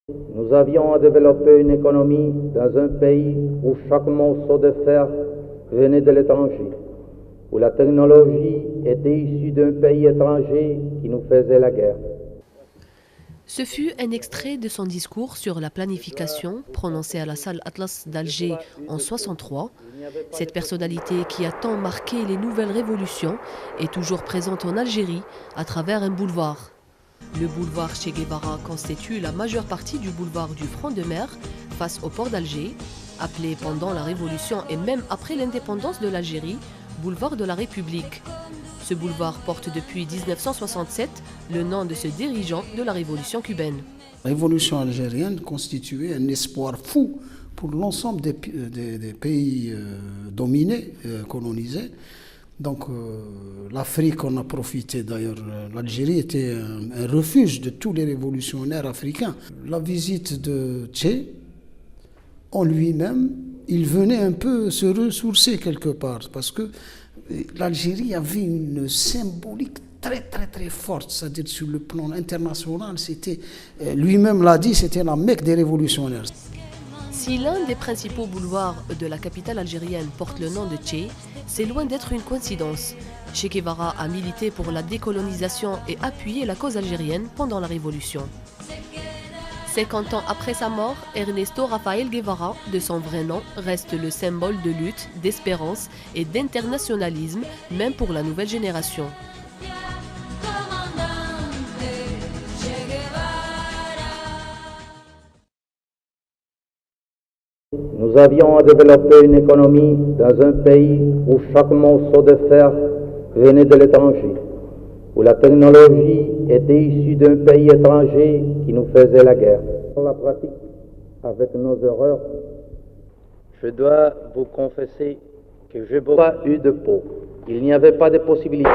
Nous avions à développer une économie dans un pays où chaque morceau de fer venait de l'étranger, où la technologie était issue d'un pays étranger qui nous faisait la guerre. Ce fut un extrait de son discours sur la planification prononcé à la salle Atlas d'Alger en 1963. Cette personnalité qui a tant marqué les nouvelles révolutions est toujours présente en Algérie à travers un boulevard. Le boulevard Che Guevara constitue la majeure partie du boulevard du Front de Mer face au port d'Alger, appelé pendant la Révolution et même après l'indépendance de l'Algérie, boulevard de la République. Ce boulevard porte depuis 1967 le nom de ce dirigeant de la révolution cubaine. La révolution algérienne constituait un espoir fou pour l'ensemble des pays dominés, colonisés. Donc l'Afrique en a profité d'ailleurs. L'Algérie était un refuge de tous les révolutionnaires africains. La visite de Che, en lui-même, il venait un peu se ressourcer quelque part parce que l'Algérie avait une symbolique très forte, c'est-à-dire sur le plan international, c'était, lui-même l'a dit, c'était la Mecque des révolutionnaires. Si l'un des principaux boulevards de la capitale algérienne porte le nom de Che, c'est loin d'être une coïncidence. Che Guevara a milité pour la décolonisation et appuyé la cause algérienne pendant la Révolution. 50 ans après sa mort, Ernesto Rafael Guevara, de son vrai nom, reste le symbole de lutte, d'espérance et d'internationalisme, même pour la nouvelle génération. Nous avions à développer une économie dans un pays où chaque morceau de fer venait de l'étranger, où la technologie était issue d'un pays étranger qui nous faisait la guerre. Dans la pratique, avec nos erreurs, je dois vous confesser que je n'ai pas eu de peau. Il n'y avait pas de possibilité.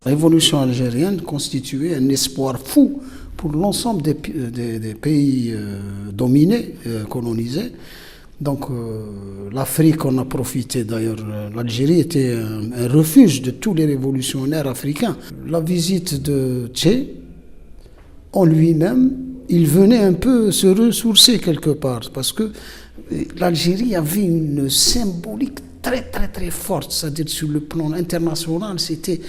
La révolution algérienne constituait un espoir fou pour l'ensemble des pays dominés, colonisés. Donc l'Afrique en a profité d'ailleurs. L'Algérie était un refuge de tous les révolutionnaires africains. La visite de Che, en lui-même, il venait un peu se ressourcer quelque part parce que l'Algérie avait une symbolique très forte, c'est-à-dire sur le plan international, c'était,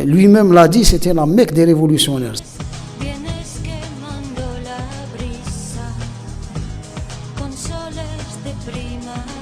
lui-même l'a dit, c'était la Mecque des révolutionnaires. Vienes quemando la brisa con soles de primavera.